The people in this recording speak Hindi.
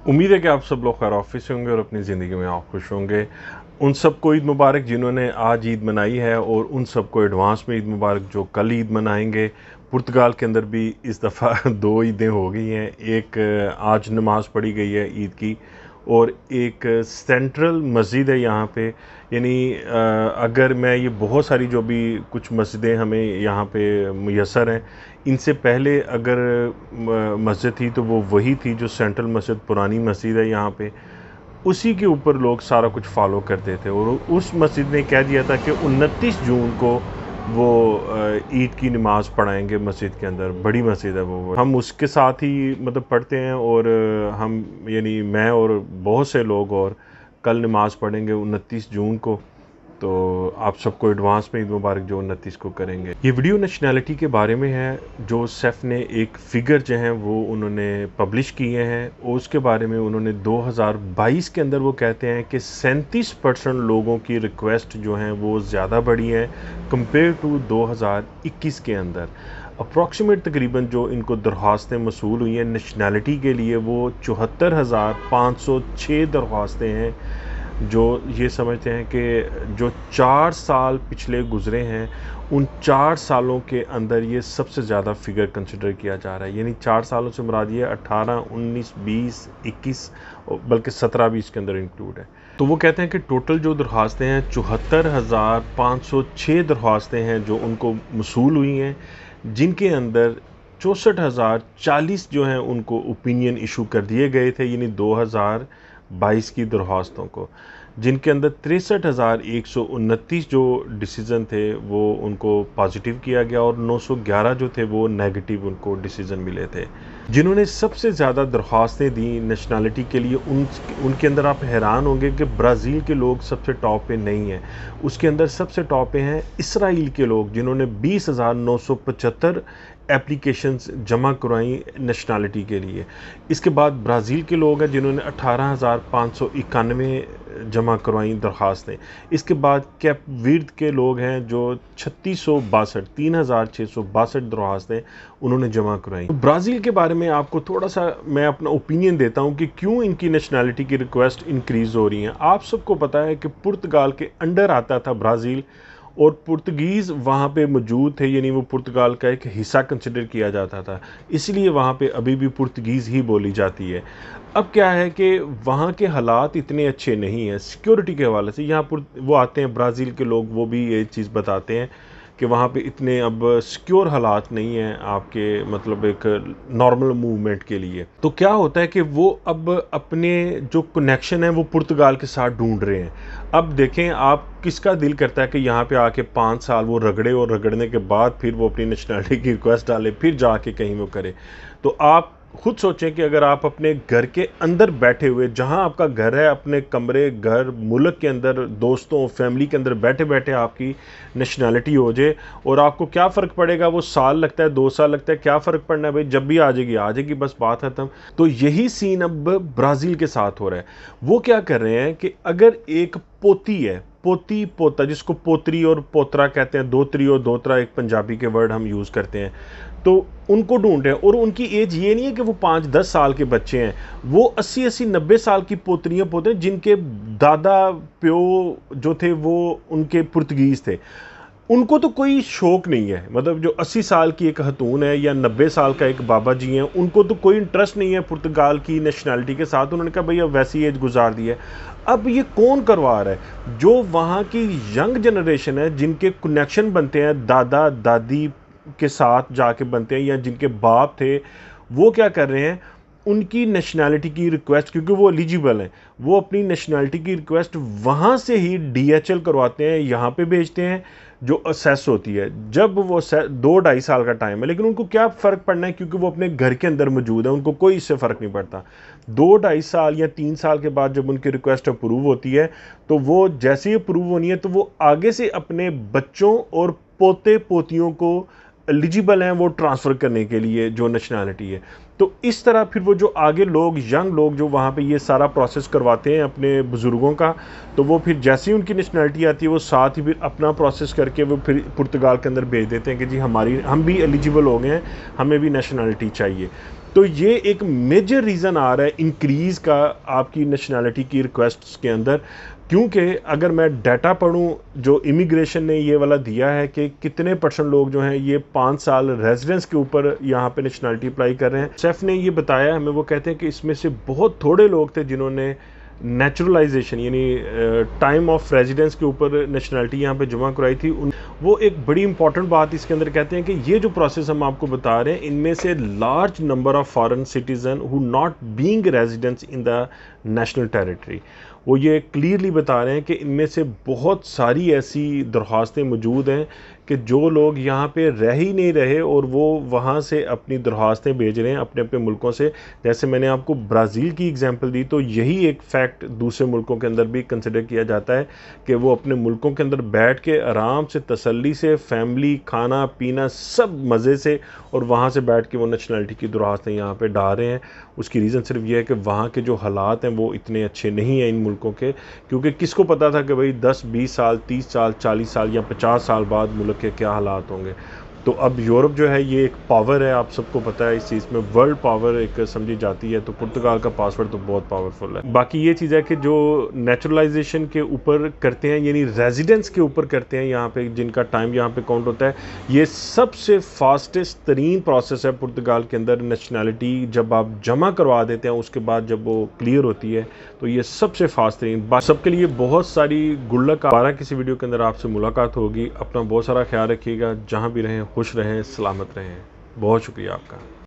उम्मीद है कि आप सब लोग खैर ऑफिस होंगे और अपनी ज़िंदगी में आप खुश होंगे। उन सबको ईद मुबारक जिन्होंने आज ईद मनाई है, और उन सबको एडवांस में ईद मुबारक जो कल ईद मनाएंगे। पुर्तगाल के अंदर भी इस दफ़ा 2 ईदें हो गई हैं। एक आज नमाज़ पढ़ी गई है ईद की, और एक सेंट्रल मस्जिद है यहाँ पे। यानी अगर मैं ये बहुत सारी जो भी कुछ मस्जिदें हमें यहाँ पे मुयस्सर हैं, इनसे पहले अगर मस्जिद थी तो वो वही थी जो सेंट्रल मस्जिद पुरानी मस्जिद है यहाँ पे। उसी के ऊपर लोग सारा कुछ फॉलो करते थे, और उस मस्जिद ने कह दिया था कि 29 जून को वो ईद की नमाज़ पढ़ाएंगे मस्जिद के अंदर। बड़ी मस्जिद है वो। हम उसके साथ ही मतलब पढ़ते हैं, और हम यानी मैं और बहुत से लोग और कल नमाज़ पढ़ेंगे 29 जून को। तो आप सबको एडवांस में ईद मुबारक जो 29 को करेंगे। ये वीडियो नेशनैलिटी के बारे में है। जो सेफ ने एक फ़िगर जो हैं वो उन्होंने पब्लिश किए हैं, और उसके बारे में उन्होंने 2022 के अंदर वो कहते हैं कि 37% लोगों की रिक्वेस्ट जो हैं वो ज़्यादा बढ़ी हैं कंपेयर टू 2021 के अंदर। अप्रॉक्सीमेट तकरीबन जो इनको दरख्वास्तें मसूल हुई हैं नेशनैलिटी के लिए, वो 74,506 दरख्वास्तें हैं, जो ये समझते हैं कि जो 4 साल पिछले गुज़रे हैं उन 4 सालों के अंदर ये सबसे ज़्यादा फ़िगर कंसिडर किया जा रहा है। यानी 4 सालों से मुराद ये 18, 19, 20, 21 बल्कि 17-20 के अंदर इंक्लूड है। तो वो कहते हैं कि टोटल जो दरख्वास्तें हैं 74,506 दरख्वास्तें हैं जो उनको मसूल हुई हैं, जिनके अंदर 64,040 जो हैं उनको ओपिनियन इशू कर दिए गए थे, यानी 2022 की दरख्वास्तों को, जिनके अंदर 63,129 जो डिसीज़न थे वो उनको पॉजिटिव किया गया, और 911 जो थे वो नेगेटिव उनको डिसीज़न मिले थे। जिन्होंने सबसे ज़्यादा दरख्वास्तें दी नेशनैलिटी के लिए, उनके अंदर आप हैरान होंगे कि ब्राज़ील के लोग सबसे टॉप पे नहीं हैं। उसके अंदर सबसे टॉप पे हैं इसराइल के लोग, जिन्होंने 20,975 एप्लीकेशंस जमा करवाई नेशनैलिटी के लिए। इसके बाद ब्राज़ील के लोग हैं जिन्होंने 18,591 जमा करवाई दरख्वास्तें। इसके बाद कैप वर्द के लोग हैं जो 3,662 दरख्वास्तें उन्होंने जमा करवाई। ब्राज़ील के बारे में आपको थोड़ा सा मैं अपना ओपिनियन देता हूं कि क्यों इनकी नेशनैलिटी की रिक्वेस्ट इंक्रीज़ हो रही हैं। आप सबको पता है कि पुर्तगाल के अंडर आता था ब्राज़ील, और पुर्तगीज़ वहाँ पे मौजूद थे, यानी वो पुर्तगाल का एक हिस्सा कंसिडर किया जाता था, इसलिए वहाँ पे अभी भी पुर्तगीज़ ही बोली जाती है। अब क्या है कि वहाँ के हालात इतने अच्छे नहीं हैं सिक्योरिटी के हवाले से। यहाँ पर वो आते हैं ब्राज़ील के लोग, वो भी ये चीज़ बताते हैं कि वहाँ पे इतने अब सिक्योर हालात नहीं हैं आपके मतलब एक नॉर्मल मूवमेंट के लिए। तो क्या होता है कि वो अब अपने जो कनेक्शन है वो पुर्तगाल के साथ ढूंढ रहे हैं। अब देखें, आप किसका दिल करता है कि यहाँ पे आके 5 साल वो रगड़े, और रगड़ने के बाद फिर वो अपनी नेशनैलिटी की रिक्वेस्ट डाले, फिर जाके कहीं वो करे। तो आप खुद सोचें कि अगर आप अपने घर के अंदर बैठे हुए, जहां आपका घर है, अपने कमरे, घर, मुल्क के अंदर, दोस्तों, फैमिली के अंदर बैठे बैठे आपकी नेशनैलिटी हो जाए, और आपको क्या फ़र्क पड़ेगा? वो साल लगता है, 2 साल लगता है, क्या फ़र्क पड़ना है भाई? जब भी आ जाएगी, बस बात खत्म। तो यही सीन अब ब्राज़ील के साथ हो रहा है। वो क्या कर रहे हैं कि अगर एक पोती है, पोती पोता, जिसको पोतरी और पोतरा कहते हैं, दोतरी और दोतरा एक पंजाबी के वर्ड हम यूज़ करते हैं, तो उनको ढूंढ रहे हैं। और उनकी एज ये नहीं है कि वो 5-10 साल के बच्चे हैं, वो 80-90 साल की पोतरियां पोते हैं, जिनके दादा प्यो जो थे वो उनके पुर्तगीज़ थे। उनको तो कोई शौक नहीं है, मतलब जो 80 साल की एक खतून है या 90 साल का एक बाबा जी हैं, उनको तो कोई इंटरेस्ट नहीं है पुर्तगाल की नेशनैलिटी के साथ। उन्होंने कहा भैया वैसी एज गुजार दी है। अब ये कौन करवा रहा है? जो वहाँ की यंग जनरेशन है, जिनके कनेक्शन बनते हैं दादा दादी के साथ जाके बनते हैं, या जिनके बाप थे, वो क्या कर रहे हैं, उनकी नेशनैलिटी की रिक्वेस्ट, क्योंकि वो एलिजिबल हैं, वो अपनी नेशनैलिटी की रिक्वेस्ट वहाँ से ही DHL करवाते हैं, यहाँ पे भेजते हैं, जो असेस होती है। जब वो 2-2.5 साल का टाइम है, लेकिन उनको क्या फ़र्क पड़ना है, क्योंकि वो अपने घर के अंदर मौजूद है, उनको कोई इससे फ़र्क नहीं पड़ता। 2-2.5 साल या 3 साल के बाद जब उनकी रिक्वेस्ट अप्रूव होती है, तो वो जैसे ही अप्रूव होनी है, तो वो आगे से अपने बच्चों और पोते पोतियों को एलिजिबल हैं वो ट्रांसफ़र करने के लिए जो नेशनैलिटी है। तो इस तरह फिर वो जो आगे लोग, यंग लोग जो वहाँ पे ये सारा प्रोसेस करवाते हैं अपने बुज़ुर्गों का, तो वो फिर जैसे ही उनकी नेशनैलिटी आती है, वो साथ ही फिर अपना प्रोसेस करके वो फिर पुर्तगाल के अंदर भेज देते हैं कि जी हम भी एलिजिबल हो गए हैं, हमें भी नेशनैलिटी चाहिए। तो ये एक मेजर रीज़न आ रहा है इंक्रीज़ का आपकी नेशनैलिटी की रिक्वेस्ट्स के अंदर, क्योंकि अगर मैं डाटा पढ़ूं जो इमिग्रेशन ने ये वाला दिया है कि कितने % लोग जो हैं ये 5 साल रेजिडेंस के ऊपर यहाँ पे नेशनैलिटी अप्लाई कर रहे हैं। सेफ ने ये बताया हमें, वो कहते हैं कि इसमें से बहुत थोड़े लोग थे जिन्होंने नेचुरलाइजेशन यानी टाइम ऑफ रेजिडेंस के ऊपर नेशनैलिटी यहाँ पे जमा कराई थी। वो एक बड़ी इंपॉर्टेंट बात इसके अंदर कहते हैं कि ये जो प्रोसेस हम आपको बता रहे हैं, इनमें से large number of foreign citizen who not being residents in the national territory, वो ये क्लियरली बता रहे हैं कि इनमें से बहुत सारी ऐसी दरख्वास्तें मौजूद हैं कि जो लोग यहाँ पे रह ही नहीं रहे और वो वहाँ से अपनी दरख्वास्तें भेज रहे हैं अपने अपने मुल्कों से। जैसे मैंने आपको ब्राज़ील की एग्जांपल दी, तो यही एक फ़ैक्ट दूसरे मुल्कों के अंदर भी कंसिडर किया जाता है कि वो अपने मुल्कों के अंदर बैठ के आराम से तसल्ली से फैमिली खाना पीना सब मज़े से और वहाँ से बैठ के वो नेशनैलिटी की दरख्वास्तें यहाँ पे डाल रहे हैं। उसकी रीज़न सिर्फ ये है कि वहाँ के जो हालात हैं वो इतने अच्छे नहीं हैं इन मुल्कों के, क्योंकि किसको पता था कि भाई 10-20 साल 30 साल 40 साल या 50 साल बाद मुल्क के क्या हालात होंगे। तो अब यूरोप जो है ये एक पावर है, आप सबको पता है इस चीज़ में वर्ल्ड पावर एक समझी जाती है, तो पुर्तगाल का पासवर्ड तो बहुत पावरफुल है। बाकी ये चीज़ है कि जो नेचुरलाइजेशन के ऊपर करते हैं यानी रेजिडेंस के ऊपर करते हैं यहाँ पे, जिनका टाइम यहाँ पे काउंट होता है, ये सबसे फास्टेस्ट तरीन प्रोसेस है पुर्तगाल के अंदर। नेशनैलिटी जब आप जमा करवा देते हैं उसके बाद जब वो क्लियर होती है तो ये सबसे फास्ट तरीन। सबके लिए बहुत सारी गुड लक। 12 किसी वीडियो के अंदर आपसे मुलाकात होगी। अपना बहुत सारा ख्याल रखिएगा, जहाँ भी रहें खुश रहें सलामत रहें। बहुत शुक्रिया आपका।